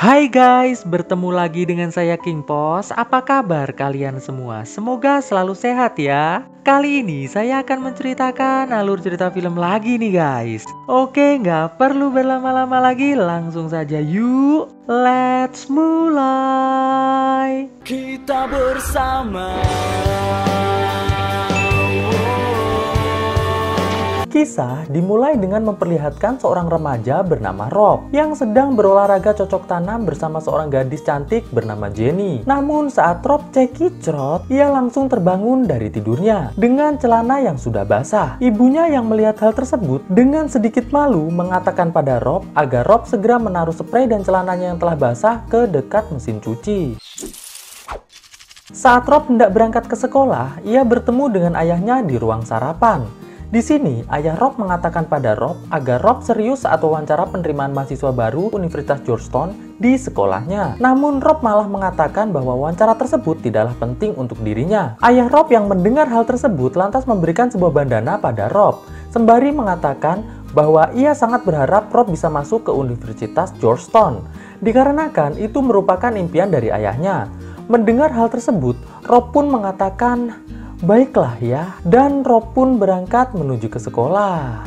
Hai guys, bertemu lagi dengan saya King Pos. Apa kabar kalian semua? Semoga selalu sehat ya. Kali ini saya akan menceritakan alur cerita film lagi nih guys. Oke, nggak perlu berlama-lama lagi, langsung saja yuk. Let's mulai. Kita bersama. Kisah dimulai dengan memperlihatkan seorang remaja bernama Rob yang sedang berolahraga cocok tanam bersama seorang gadis cantik bernama Jenny. Namun saat Rob cekicrot, ia langsung terbangun dari tidurnya dengan celana yang sudah basah. Ibunya yang melihat hal tersebut dengan sedikit malu mengatakan pada Rob agar Rob segera menaruh spray dan celananya yang telah basah ke dekat mesin cuci. Saat Rob hendak berangkat ke sekolah, ia bertemu dengan ayahnya di ruang sarapan. Di sini, ayah Rob mengatakan pada Rob agar Rob serius saat wawancara penerimaan mahasiswa baru Universitas Georgetown di sekolahnya. Namun Rob malah mengatakan bahwa wawancara tersebut tidaklah penting untuk dirinya. Ayah Rob yang mendengar hal tersebut lantas memberikan sebuah bandana pada Rob, sembari mengatakan bahwa ia sangat berharap Rob bisa masuk ke Universitas Georgetown, dikarenakan itu merupakan impian dari ayahnya. Mendengar hal tersebut, Rob pun mengatakan, "Baiklah ya," dan Rob pun berangkat menuju ke sekolah.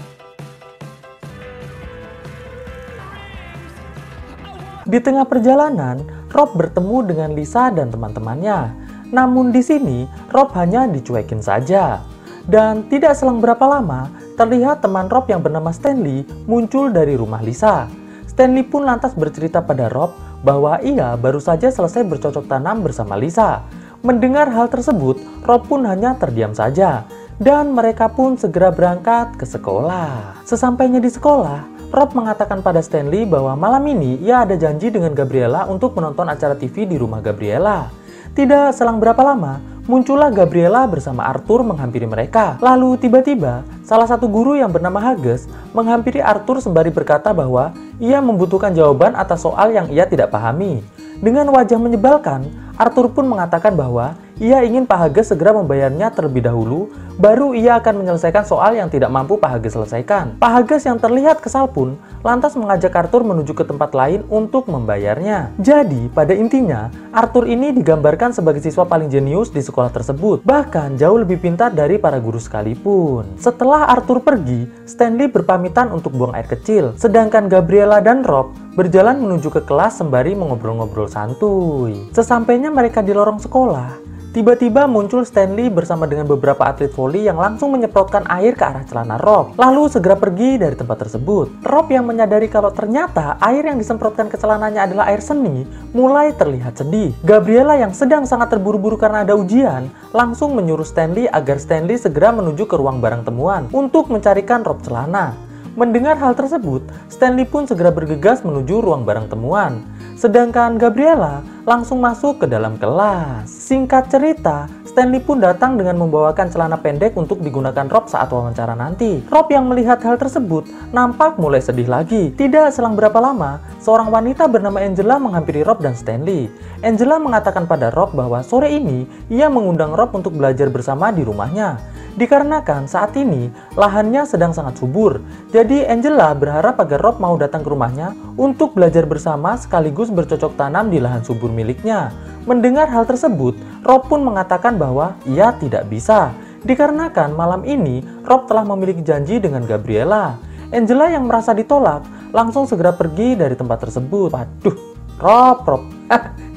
Di tengah perjalanan, Rob bertemu dengan Lisa dan teman-temannya. Namun di sini, Rob hanya dicuekin saja. Dan tidak selang berapa lama, terlihat teman Rob yang bernama Stanley muncul dari rumah Lisa. Stanley pun lantas bercerita pada Rob bahwa ia baru saja selesai bercocok tanam bersama Lisa. Mendengar hal tersebut, Rob pun hanya terdiam saja, dan mereka pun segera berangkat ke sekolah. Sesampainya di sekolah, Rob mengatakan pada Stanley bahwa malam ini ia ada janji dengan Gabriella untuk menonton acara TV di rumah Gabriella. Tidak selang berapa lama, muncullah Gabriella bersama Arthur menghampiri mereka. Lalu tiba-tiba, salah satu guru yang bernama Hages menghampiri Arthur sembari berkata bahwa ia membutuhkan jawaban atas soal yang ia tidak pahami. Dengan wajah menyebalkan, Arthur pun mengatakan bahwa ia ingin Pak Hages segera membayarnya terlebih dahulu, baru ia akan menyelesaikan soal yang tidak mampu Pak Hages selesaikan. Pak Hages yang terlihat kesal pun lantas mengajak Arthur menuju ke tempat lain untuk membayarnya. Jadi, pada intinya, Arthur ini digambarkan sebagai siswa paling jenius di sekolah tersebut, bahkan jauh lebih pintar dari para guru sekalipun. Setelah Arthur pergi, Stanley berpamitan untuk buang air kecil, sedangkan Gabriella dan Rob berjalan menuju ke kelas sembari mengobrol-ngobrol santuy. Sesampainya mereka di lorong sekolah, tiba-tiba muncul Stanley bersama dengan beberapa atlet voli yang langsung menyemprotkan air ke arah celana Rob, lalu segera pergi dari tempat tersebut. Rob yang menyadari kalau ternyata air yang disemprotkan ke celananya adalah air seni, mulai terlihat sedih. Gabriella yang sedang sangat terburu-buru karena ada ujian, langsung menyuruh Stanley agar Stanley segera menuju ke ruang barang temuan untuk mencarikan Rob celana. Mendengar hal tersebut, Stanley pun segera bergegas menuju ruang barang temuan. Sedangkan Gabriella langsung masuk ke dalam kelas. Singkat cerita, Stanley pun datang dengan membawakan celana pendek untuk digunakan Rob saat wawancara nanti. Rob yang melihat hal tersebut nampak mulai sedih lagi. Tidak selang berapa lama, seorang wanita bernama Angela menghampiri Rob dan Stanley. Angela mengatakan pada Rob bahwa sore ini ia mengundang Rob untuk belajar bersama di rumahnya. Dikarenakan saat ini lahannya sedang sangat subur, jadi Angela berharap agar Rob mau datang ke rumahnya untuk belajar bersama sekaligus bercocok tanam di lahan subur miliknya. Mendengar hal tersebut, Rob pun mengatakan bahwa ia tidak bisa, dikarenakan malam ini Rob telah memiliki janji dengan Gabriella. Angela yang merasa ditolak langsung segera pergi dari tempat tersebut. Waduh, Rob,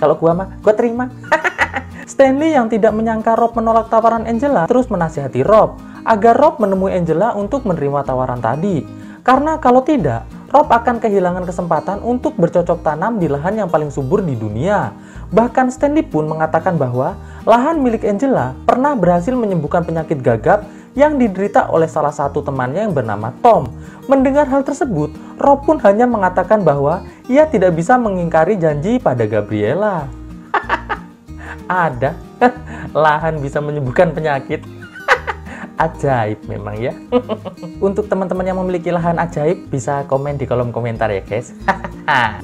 kalau gua mah, gua terima. Stanley yang tidak menyangka Rob menolak tawaran Angela terus menasihati Rob agar Rob menemui Angela untuk menerima tawaran tadi. Karena kalau tidak, Rob akan kehilangan kesempatan untuk bercocok tanam di lahan yang paling subur di dunia. Bahkan Stanley pun mengatakan bahwa lahan milik Angela pernah berhasil menyembuhkan penyakit gagap yang diderita oleh salah satu temannya yang bernama Tom. Mendengar hal tersebut, Rob pun hanya mengatakan bahwa ia tidak bisa mengingkari janji pada Gabriella. Ada lahan bisa menyembuhkan penyakit. Ajaib memang ya. Untuk teman-teman yang memiliki lahan ajaib, bisa komen di kolom komentar ya guys.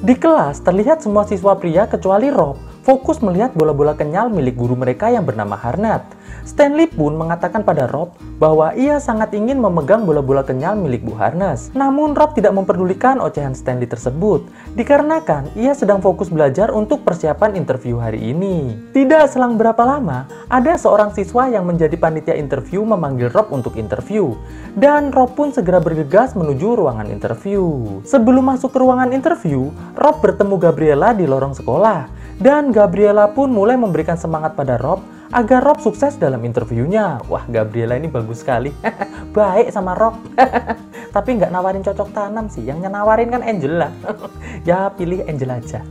Di kelas terlihat semua siswa pria kecuali Rob fokus melihat bola-bola kenyal milik guru mereka yang bernama Harnett. Stanley pun mengatakan pada Rob bahwa ia sangat ingin memegang bola-bola kenyal milik Bu Harness. Namun Rob tidak memperdulikan ocehan Stanley tersebut, dikarenakan ia sedang fokus belajar untuk persiapan interview hari ini. Tidak selang berapa lama, ada seorang siswa yang menjadi panitia interview memanggil Rob untuk interview. Dan Rob pun segera bergegas menuju ruangan interview. Sebelum masuk ke ruangan interview, Rob bertemu Gabriella di lorong sekolah. Dan Gabriella pun mulai memberikan semangat pada Rob agar Rob sukses dalam interviewnya. Wah, Gabriella ini bagus sekali. Baik sama Rob. Tapi nggak nawarin cocok tanam sih. Yang nawarin kan Angela. Ya, pilih Angela aja.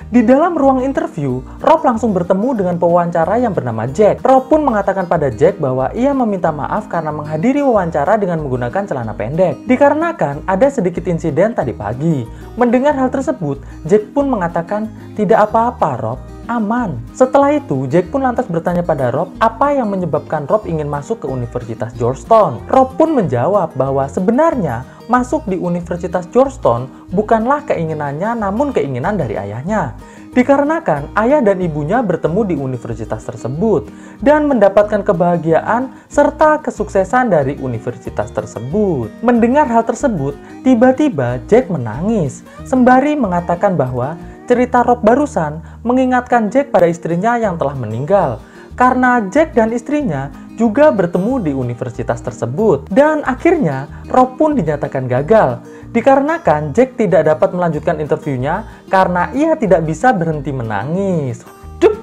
Di dalam ruang interview, Rob langsung bertemu dengan pewawancara yang bernama Jack. Rob pun mengatakan pada Jack bahwa ia meminta maaf karena menghadiri wawancara dengan menggunakan celana pendek. Dikarenakan ada sedikit insiden tadi pagi. Mendengar hal tersebut, Jack pun mengatakan, "Tidak apa-apa, Rob. Aman." Setelah itu, Jack pun lantas bertanya pada Rob apa yang menyebabkan Rob ingin masuk ke Universitas Georgetown. Rob pun menjawab bahwa sebenarnya masuk di Universitas Georgetown bukanlah keinginannya namun keinginan dari ayahnya. Dikarenakan ayah dan ibunya bertemu di universitas tersebut dan mendapatkan kebahagiaan serta kesuksesan dari universitas tersebut. Mendengar hal tersebut, tiba-tiba Jack menangis sembari mengatakan bahwa cerita Rob barusan mengingatkan Jack pada istrinya yang telah meninggal. Karena Jack dan istrinya juga bertemu di universitas tersebut. Dan akhirnya Rob pun dinyatakan gagal. Dikarenakan Jack tidak dapat melanjutkan interviewnya karena ia tidak bisa berhenti menangis. Duh,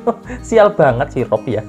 sial banget sih Rob ya.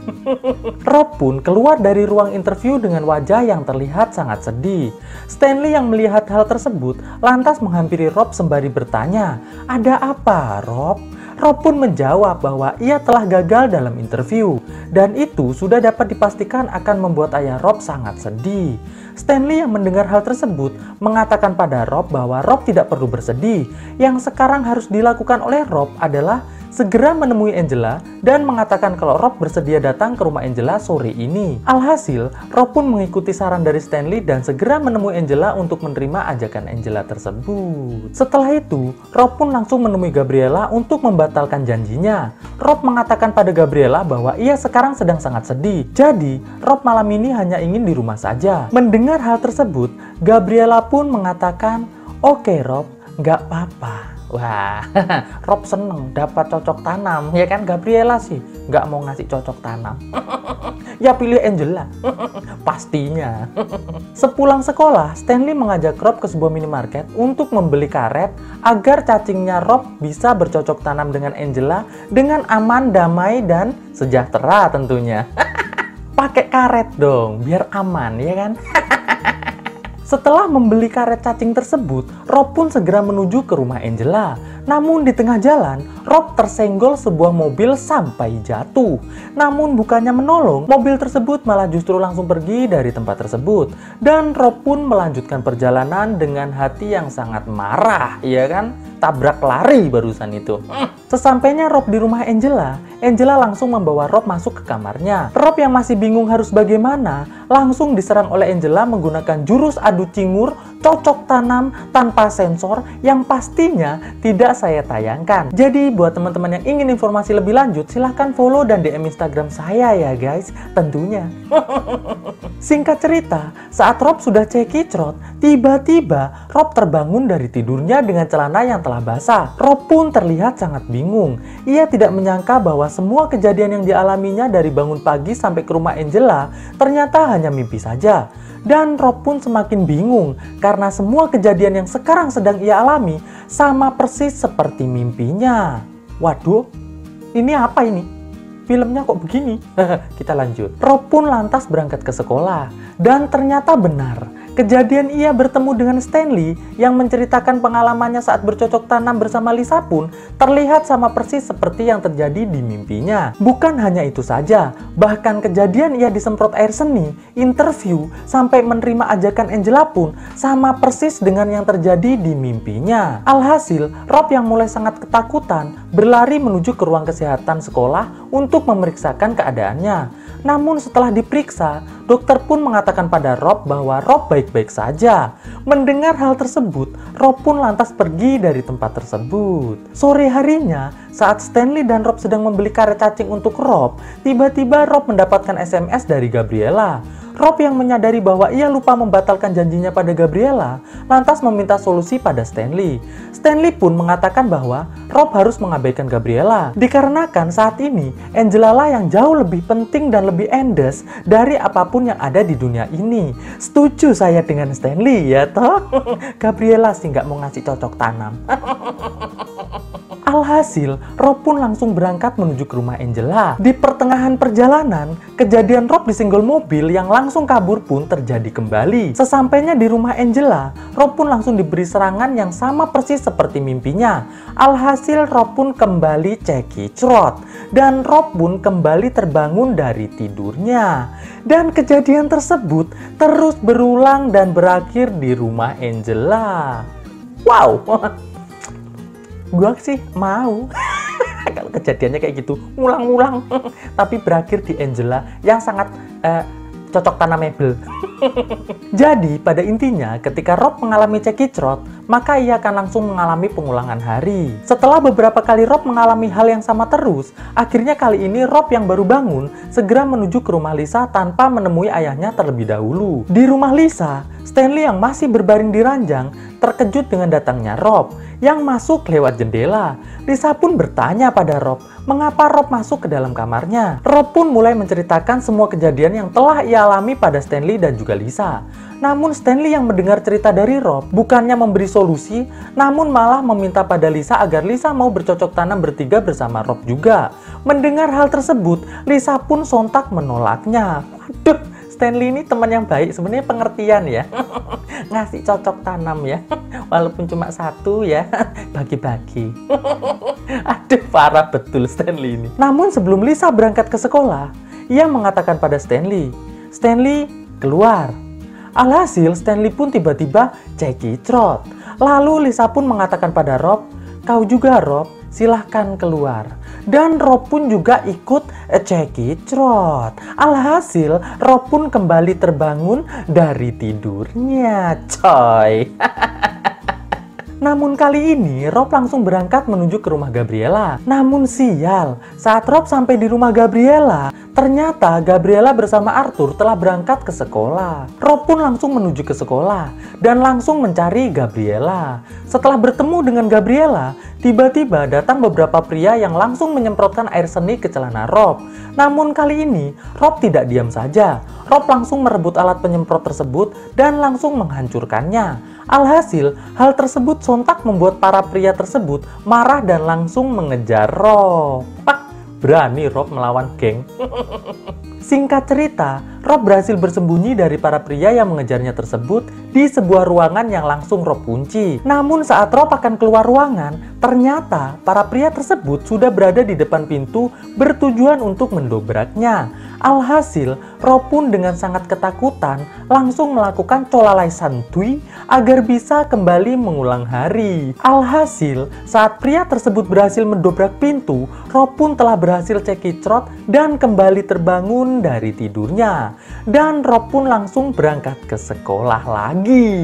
Rob pun keluar dari ruang interview dengan wajah yang terlihat sangat sedih. Stanley yang melihat hal tersebut lantas menghampiri Rob sembari bertanya, "Ada apa, Rob?" Rob pun menjawab bahwa ia telah gagal dalam interview dan itu sudah dapat dipastikan akan membuat ayah Rob sangat sedih. Stanley yang mendengar hal tersebut mengatakan pada Rob bahwa Rob tidak perlu bersedih. Yang sekarang harus dilakukan oleh Rob adalah segera menemui Angela dan mengatakan kalau Rob bersedia datang ke rumah Angela sore ini. Alhasil, Rob pun mengikuti saran dari Stanley dan segera menemui Angela untuk menerima ajakan Angela tersebut. Setelah itu, Rob pun langsung menemui Gabriella untuk membatalkan janjinya. Rob mengatakan pada Gabriella bahwa ia sekarang sedang sangat sedih. Jadi, Rob malam ini hanya ingin di rumah saja. Mendengar hal tersebut, Gabriella pun mengatakan, "Oke Rob, nggak apa-apa." Wah, Rob seneng dapat cocok tanam, ya kan? Gabriella sih nggak mau ngasih cocok tanam. Ya pilih Angela, pastinya. Sepulang sekolah, Stanley mengajak Rob ke sebuah minimarket untuk membeli karet agar cacingnya Rob bisa bercocok tanam dengan Angela dengan aman, damai, dan sejahtera tentunya. Pakai karet dong, biar aman, ya kan? Setelah membeli karet cacing tersebut, Rob pun segera menuju ke rumah Angela. Namun di tengah jalan, Rob tersenggol sebuah mobil sampai jatuh. Namun bukannya menolong, mobil tersebut malah justru langsung pergi dari tempat tersebut. Dan Rob pun melanjutkan perjalanan dengan hati yang sangat marah, iya kan? Tabrak lari barusan itu. Sesampainya Rob di rumah Angela, Angela langsung membawa Rob masuk ke kamarnya. Rob yang masih bingung harus bagaimana, langsung diserang oleh Angela menggunakan jurus adu cingur, cocok tanam tanpa sensor yang pastinya tidak saya tayangkan. Jadi buat teman-teman yang ingin informasi lebih lanjut, silahkan follow dan DM Instagram saya ya guys, tentunya. Singkat cerita, saat Rob sudah cekicrot, tiba-tiba Rob terbangun dari tidurnya dengan celana yang telah basah. Rob pun terlihat sangat bingung. Ia tidak menyangka bahwa semua kejadian yang dialaminya dari bangun pagi sampai ke rumah Angela ternyata hanya mimpi saja. Dan Rob pun semakin bingung karena semua kejadian yang sekarang sedang ia alami sama persis seperti mimpinya. Waduh, ini apa ini? Filmnya kok begini? Kita lanjut. Rob pun lantas berangkat ke sekolah dan ternyata benar. Kejadian ia bertemu dengan Stanley yang menceritakan pengalamannya saat bercocok tanam bersama Lisa pun terlihat sama persis seperti yang terjadi di mimpinya. Bukan hanya itu saja, bahkan kejadian ia disemprot air seni, interview, sampai menerima ajakan Angela pun sama persis dengan yang terjadi di mimpinya. Alhasil, Rob yang mulai sangat ketakutan berlari menuju ke ruang kesehatan sekolah untuk memeriksakan keadaannya. Namun setelah diperiksa, dokter pun mengatakan pada Rob bahwa Rob baik-baik saja. Mendengar hal tersebut, Rob pun lantas pergi dari tempat tersebut. Sore harinya, saat Stanley dan Rob sedang membeli karet cacing untuk Rob, tiba-tiba Rob mendapatkan SMS dari Gabriela. Rob yang menyadari bahwa ia lupa membatalkan janjinya pada Gabriela, lantas meminta solusi pada Stanley. Stanley pun mengatakan bahwa Rob harus mengabaikan Gabriela, dikarenakan saat ini Angela lah yang jauh lebih penting dan lebih endes dari apapun yang ada di dunia ini. Setuju saya dengan Stanley ya toh? Gabriela sih nggak mau ngasih cocok tanam. Alhasil, Rob pun langsung berangkat menuju ke rumah Angela. Di pertengahan perjalanan, kejadian Rob disenggol mobil yang langsung kabur pun terjadi kembali. Sesampainya di rumah Angela, Rob pun langsung diberi serangan yang sama persis seperti mimpinya. Alhasil, Rob pun kembali cekicrot. Dan Rob pun kembali terbangun dari tidurnya. Dan kejadian tersebut terus berulang dan berakhir di rumah Angela. Wow! Gue sih mau kalau kejadiannya kayak gitu ngulang-ngulang tapi berakhir di Angela yang sangat cocok tanamable. Jadi pada intinya ketika Rob mengalami cekicrot, maka ia akan langsung mengalami pengulangan hari. Setelah beberapa kali Rob mengalami hal yang sama terus, akhirnya kali ini Rob yang baru bangun segera menuju ke rumah Lisa tanpa menemui ayahnya terlebih dahulu. Di rumah Lisa, Stanley yang masih berbaring di ranjang terkejut dengan datangnya Rob yang masuk lewat jendela. Lisa pun bertanya pada Rob, mengapa Rob masuk ke dalam kamarnya. Rob pun mulai menceritakan semua kejadian yang telah ia alami pada Stanley dan juga Lisa. Namun Stanley yang mendengar cerita dari Rob bukannya memberi solusi, namun malah meminta pada Lisa agar Lisa mau bercocok tanam bertiga bersama Rob juga. Mendengar hal tersebut, Lisa pun sontak menolaknya. Waduh, Stanley ini teman yang baik, sebenarnya pengertian ya. Ngasih cocok tanam ya, walaupun cuma satu ya, bagi-bagi. Aduh, parah betul Stanley ini. Namun sebelum Lisa berangkat ke sekolah, ia mengatakan pada Stanley, "Stanley, keluar." Alhasil Stanley pun tiba-tiba cekicrot. Lalu Lisa pun mengatakan pada Rob, "Kau juga Rob, silahkan keluar." Dan Rob pun juga ikut cekicrot. Alhasil Rob pun kembali terbangun dari tidurnya, coy. Namun kali ini Rob langsung berangkat menuju ke rumah Gabriela. Namun sial, saat Rob sampai di rumah Gabriela, ternyata Gabriela bersama Arthur telah berangkat ke sekolah. Rob pun langsung menuju ke sekolah dan langsung mencari Gabriela. Setelah bertemu dengan Gabriela, tiba-tiba datang beberapa pria yang langsung menyemprotkan air seni ke celana Rob. Namun kali ini Rob tidak diam saja. Rob langsung merebut alat penyemprot tersebut dan langsung menghancurkannya. Alhasil, hal tersebut sontak membuat para pria tersebut marah dan langsung mengejar Rob. Berani Rob melawan geng. Singkat cerita, Rob berhasil bersembunyi dari para pria yang mengejarnya tersebut di sebuah ruangan yang langsung Rob kunci. Namun saat Rob akan keluar ruangan, ternyata para pria tersebut sudah berada di depan pintu bertujuan untuk mendobraknya. Alhasil, Rob pun dengan sangat ketakutan langsung melakukan colalai santuy agar bisa kembali mengulang hari. Alhasil, saat pria tersebut berhasil mendobrak pintu, Rob pun telah berhasil cekicrot dan kembali terbangun dari tidurnya. Dan Rob pun langsung berangkat ke sekolah lagi.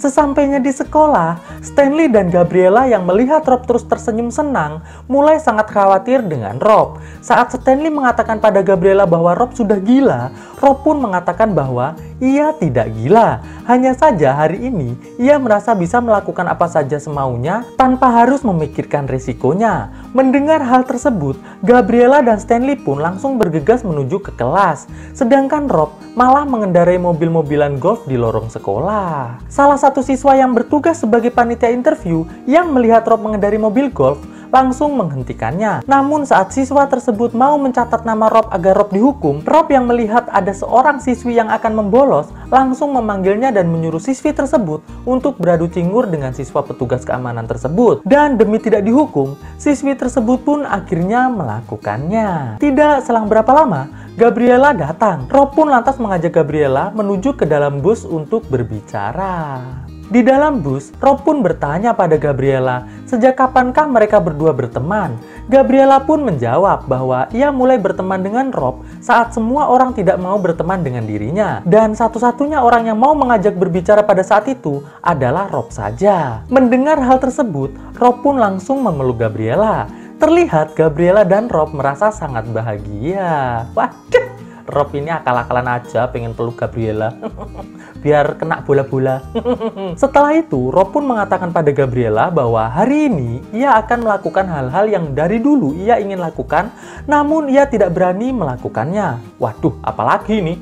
Sesampainya di sekolah, Stanley dan Gabriela yang melihat Rob terus tersenyum senang mulai sangat khawatir dengan Rob. Saat Stanley mengatakan pada Gabriela bahwa Rob sudah gila, Rob pun mengatakan bahwa ia tidak gila. Hanya saja hari ini ia merasa bisa melakukan apa saja semaunya tanpa harus memikirkan risikonya. Mendengar hal tersebut, Gabriela dan Stanley pun langsung bergegas menuju ke kelas. Sedangkan Rob malah mengendarai mobil-mobilan golf di lorong sekolah. Salah satu siswa yang bertugas sebagai panitia interview yang melihat Rob mengendarai mobil golf langsung menghentikannya. Namun saat siswa tersebut mau mencatat nama Rob agar Rob dihukum, Rob yang melihat ada seorang siswi yang akan membolos langsung memanggilnya dan menyuruh siswi tersebut untuk beradu cingur dengan siswa petugas keamanan tersebut. Dan demi tidak dihukum, siswi tersebut pun akhirnya melakukannya. Tidak selang berapa lama, Gabriela datang. Rob pun lantas mengajak Gabriela menuju ke dalam bus untuk berbicara. Di dalam bus, Rob pun bertanya pada Gabriela, sejak kapankah mereka berdua berteman? Gabriela pun menjawab bahwa ia mulai berteman dengan Rob saat semua orang tidak mau berteman dengan dirinya. Dan satu-satunya orang yang mau mengajak berbicara pada saat itu adalah Rob saja. Mendengar hal tersebut, Rob pun langsung memeluk Gabriela. Terlihat Gabriela dan Rob merasa sangat bahagia. Waduh, Rob ini akal-akalan aja pengen peluk Gabriela. Biar kena bola-bola. Setelah itu, Rob pun mengatakan pada Gabriela bahwa hari ini ia akan melakukan hal-hal yang dari dulu ia ingin lakukan, namun ia tidak berani melakukannya. Waduh, apalagi nih?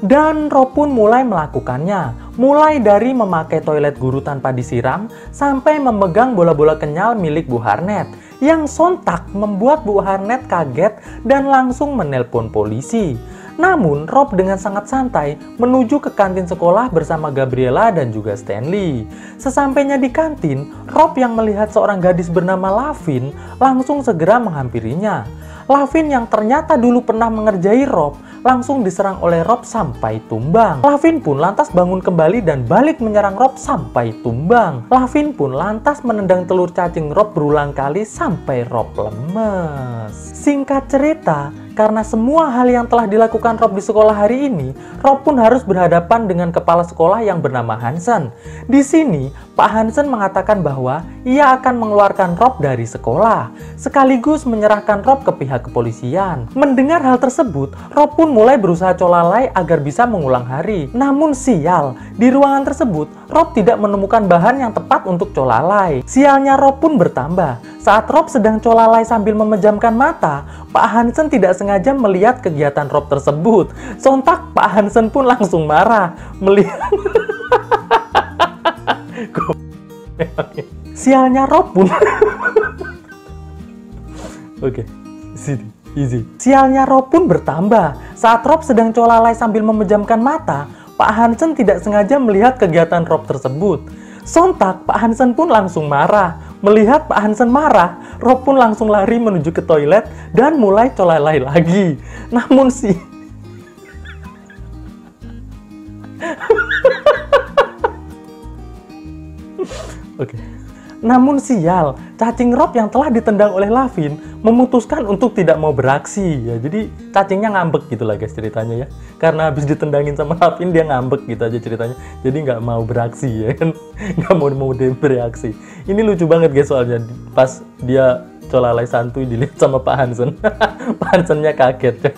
Dan Rob pun mulai melakukannya. Mulai dari memakai toilet guru tanpa disiram, sampai memegang bola-bola kenyal milik Bu Harnett, yang sontak membuat Bu Harnett kaget dan langsung menelpon polisi. Namun, Rob dengan sangat santai menuju ke kantin sekolah bersama Gabriela dan juga Stanley. Sesampainya di kantin, Rob yang melihat seorang gadis bernama Lavin langsung segera menghampirinya. Lavin yang ternyata dulu pernah mengerjai Rob langsung diserang oleh Rob sampai tumbang. Lavin pun lantas bangun kembali dan balik menyerang Rob sampai tumbang. Lavin pun lantas menendang telur cacing Rob berulang kali sampai Rob lemes. Singkat cerita, karena semua hal yang telah dilakukan Rob di sekolah hari ini, Rob pun harus berhadapan dengan kepala sekolah yang bernama Hansen. Di sini, Pak Hansen mengatakan bahwa ia akan mengeluarkan Rob dari sekolah, sekaligus menyerahkan Rob ke pihak kepolisian. Mendengar hal tersebut, Rob pun mulai berusaha colalai agar bisa mengulang hari. Namun sial, di ruangan tersebut, Rob tidak menemukan bahan yang tepat untuk colalai. Sialnya Rob pun bertambah. Saat Rob sedang colalai sambil memejamkan mata, Pak Hansen tidak sengaja melihat kegiatan Rob tersebut. Sontak Pak Hansen pun langsung marah melihat sialnya Rob pun Oke, easy. Sialnya Rob pun bertambah. Saat Rob sedang colalai sambil memejamkan mata, Pak Hansen tidak sengaja melihat kegiatan Rob tersebut. Sontak Pak Hansen pun langsung marah. Melihat Pak Hansen marah, Rob pun langsung lari menuju ke toilet dan mulai colalai lagi. Namun Namun sial, cacing Rob yang telah ditendang oleh Lavin memutuskan untuk tidak mau beraksi. Ya, jadi cacingnya ngambek gitu lah guys ceritanya ya. Karena habis ditendangin sama Lavin dia ngambek gitu aja ceritanya. Jadi nggak mau beraksi ya kan. Nggak mau bereaksi. Ini lucu banget guys soalnya pas dia colalai santuy dilihat sama Pak Hansen. Pak Hansennya kaget.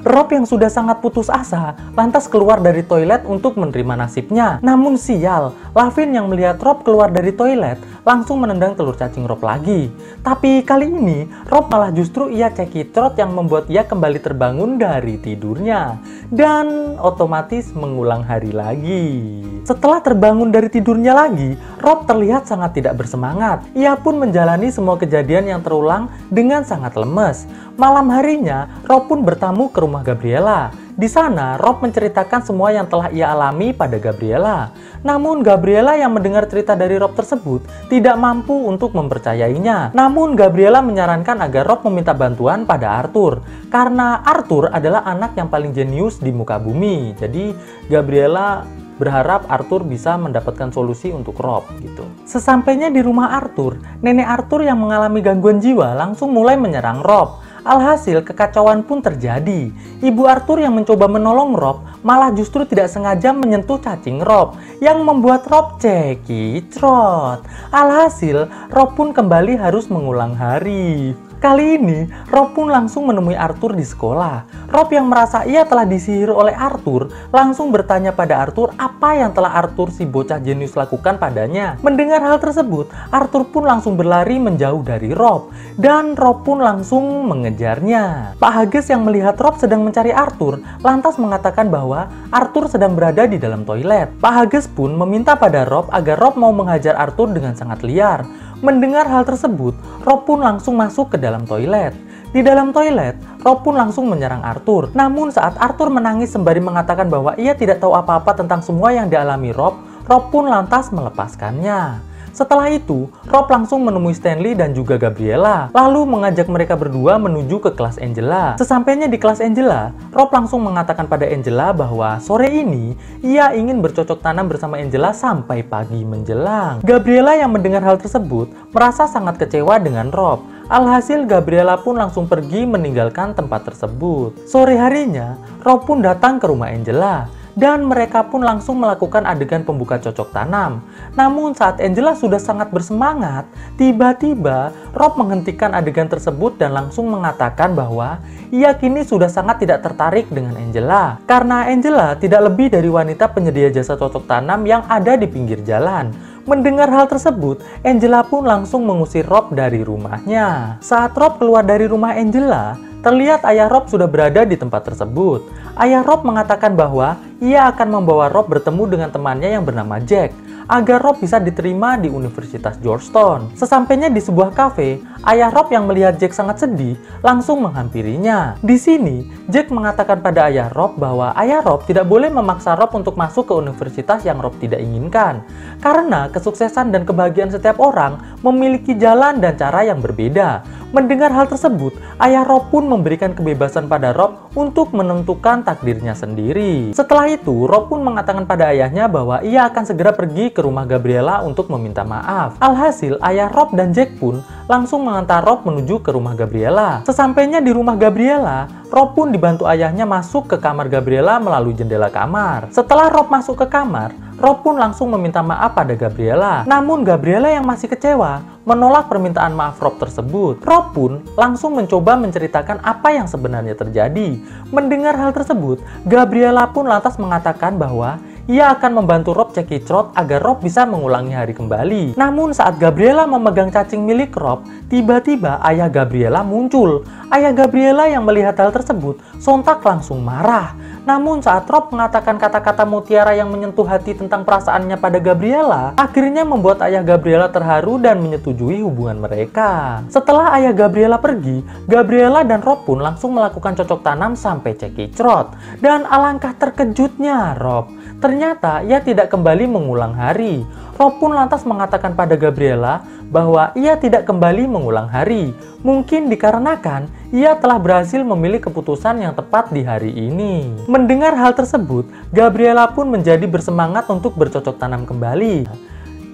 Rob yang sudah sangat putus asa lantas keluar dari toilet untuk menerima nasibnya. Namun sial, Lavin yang melihat Rob keluar dari toilet langsung menendang telur cacing Rob lagi. Tapi kali ini Rob malah justru ia cekicrot yang membuat ia kembali terbangun dari tidurnya dan otomatis mengulang hari lagi. Setelah terbangun dari tidurnya lagi, Rob terlihat sangat tidak bersemangat. Ia pun menjalani semua kejadian yang terulang dengan sangat lemes. Malam harinya, Rob pun bertamu ke rumah Gabriela. Di sana, Rob menceritakan semua yang telah ia alami pada Gabriela. Namun, Gabriela yang mendengar cerita dari Rob tersebut tidak mampu untuk mempercayainya. Namun, Gabriela menyarankan agar Rob meminta bantuan pada Arthur. Karena Arthur adalah anak yang paling jenius di muka bumi. Jadi, Gabriela berharap Arthur bisa mendapatkan solusi untuk Rob gitu. Sesampainya di rumah Arthur, nenek Arthur yang mengalami gangguan jiwa langsung mulai menyerang Rob. Alhasil kekacauan pun terjadi. Ibu Arthur yang mencoba menolong Rob malah justru tidak sengaja menyentuh cacing Rob yang membuat Rob cekicrot. Alhasil Rob pun kembali harus mengulang hari. Kali ini, Rob pun langsung menemui Arthur di sekolah. Rob yang merasa ia telah disihir oleh Arthur, langsung bertanya pada Arthur apa yang telah Arthur si bocah jenius lakukan padanya. Mendengar hal tersebut, Arthur pun langsung berlari menjauh dari Rob. Dan Rob pun langsung mengejarnya. Pak Hages yang melihat Rob sedang mencari Arthur, lantas mengatakan bahwa Arthur sedang berada di dalam toilet. Pak Hages pun meminta pada Rob agar Rob mau menghajar Arthur dengan sangat liar. Mendengar hal tersebut, Rob pun langsung masuk ke dalam toilet. Di dalam toilet, Rob pun langsung menyerang Arthur. Namun saat Arthur menangis sembari mengatakan bahwa ia tidak tahu apa-apa tentang semua yang dialami Rob, Rob pun lantas melepaskannya. Setelah itu, Rob langsung menemui Stanley dan juga Gabriella, lalu mengajak mereka berdua menuju ke kelas Angela. Sesampainya di kelas Angela, Rob langsung mengatakan pada Angela bahwa sore ini ia ingin bercocok tanam bersama Angela sampai pagi menjelang. Gabriella yang mendengar hal tersebut merasa sangat kecewa dengan Rob. Alhasil Gabriella pun langsung pergi meninggalkan tempat tersebut. Sore harinya, Rob pun datang ke rumah Angela dan mereka pun langsung melakukan adegan pembuka cocok tanam. Namun saat Angela sudah sangat bersemangat, tiba-tiba Rob menghentikan adegan tersebut dan langsung mengatakan bahwa ia kini sudah sangat tidak tertarik dengan Angela. Karena Angela tidak lebih dari wanita penyedia jasa cocok tanam yang ada di pinggir jalan. Mendengar hal tersebut, Angela pun langsung mengusir Rob dari rumahnya. Saat Rob keluar dari rumah Angela, terlihat ayah Rob sudah berada di tempat tersebut. Ayah Rob mengatakan bahwa ia akan membawa Rob bertemu dengan temannya yang bernama Jack, agar Rob bisa diterima di Universitas Georgetown. Sesampainya di sebuah kafe, ayah Rob yang melihat Jack sangat sedih langsung menghampirinya. Di sini, Jack mengatakan pada ayah Rob bahwa ayah Rob tidak boleh memaksa Rob untuk masuk ke universitas yang Rob tidak inginkan, karena kesuksesan dan kebahagiaan setiap orang memiliki jalan dan cara yang berbeda. Mendengar hal tersebut, ayah Rob pun memberikan kebebasan pada Rob untuk menentukan takdirnya sendiri. Setelah itu, Rob pun mengatakan pada ayahnya bahwa ia akan segera pergi ke rumah Gabriella untuk meminta maaf. Alhasil, ayah Rob dan Jack pun langsung mengantar Rob menuju ke rumah Gabriella. Sesampainya di rumah Gabriella, Rob pun dibantu ayahnya masuk ke kamar Gabriella melalui jendela kamar. Setelah Rob masuk ke kamar, Rob pun langsung meminta maaf pada Gabriella. Namun Gabriella yang masih kecewa menolak permintaan maaf Rob tersebut. Rob pun langsung mencoba menceritakan apa yang sebenarnya terjadi. Mendengar hal tersebut, Gabriella pun lantas mengatakan bahwa ia akan membantu Rob cekicrot agar Rob bisa mengulangi hari kembali. Namun saat Gabriella memegang cacing milik Rob, tiba-tiba ayah Gabriella muncul. Ayah Gabriella yang melihat hal tersebut sontak langsung marah. Namun saat Rob mengatakan kata-kata mutiara yang menyentuh hati tentang perasaannya pada Gabriella, akhirnya membuat ayah Gabriella terharu dan menyetujui hubungan mereka. Setelah ayah Gabriella pergi, Gabriella dan Rob pun langsung melakukan cocok tanam sampai cekicrot. Dan alangkah terkejutnya Rob, ternyata ia tidak kembali mengulang hari. Rob pun lantas mengatakan pada Gabriella bahwa ia tidak kembali mengulang hari. Mungkin dikarenakan ia telah berhasil memilih keputusan yang tepat di hari ini. Mendengar hal tersebut, Gabriella pun menjadi bersemangat untuk bercocok tanam kembali.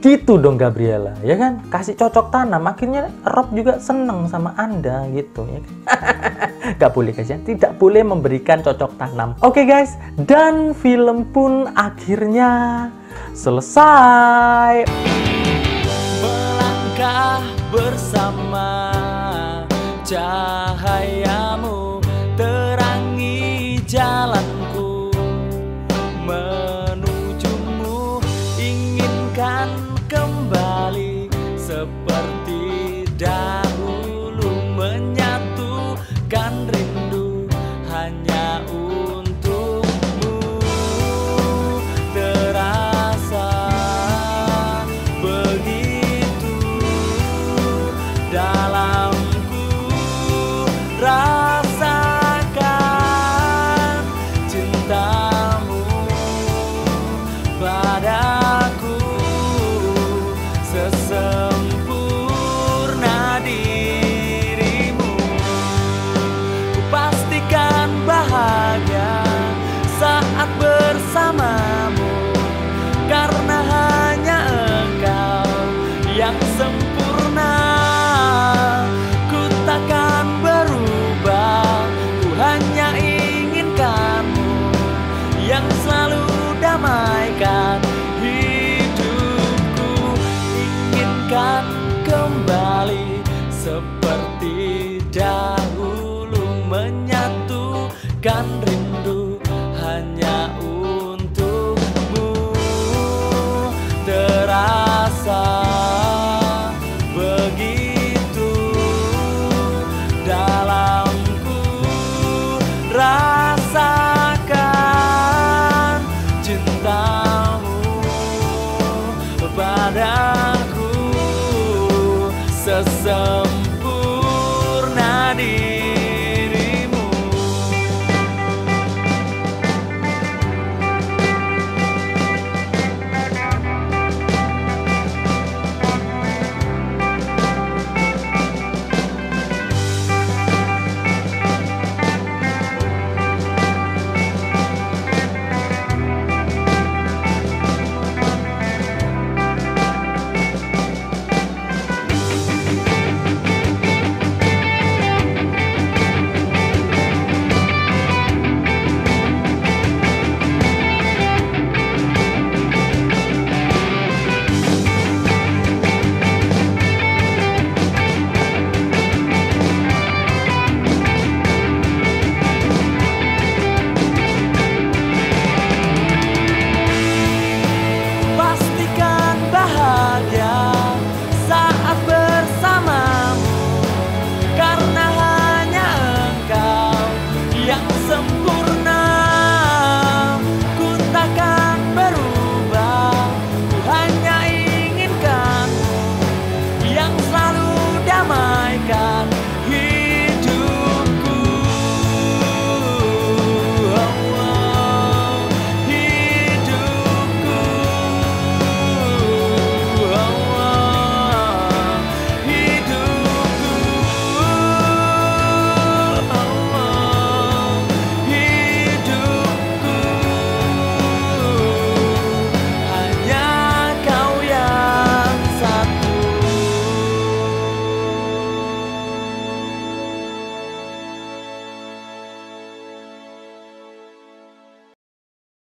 Gitu dong Gabriella, ya kan? Kasih cocok tanam, akhirnya Rob juga seneng sama Anda gitu ya kan? Gak boleh guys ya, tidak boleh memberikan cocok tanam. Oke guys, dan film pun akhirnya selesai. Melangkah bersama, cahayamu terangi jalanku, menujumu inginkan kembali seperti dahulu, menyatukan rindu hanya untukmu. Terasa begitu dalamku, rasakan cintamu padaku sesempurna dirimu. Ku pastikan bahagia saat bersamamu, karena hanya engkau yang sempurna. Ku takkan berubah, ku hanya inginkanmu yang selalu damaikan hidupku. Inginkan kembali seperti dahulu, menyatukan rindu hanya untukmu. Terasa begitu dalamku, rasakan cintamu padaku sesempurna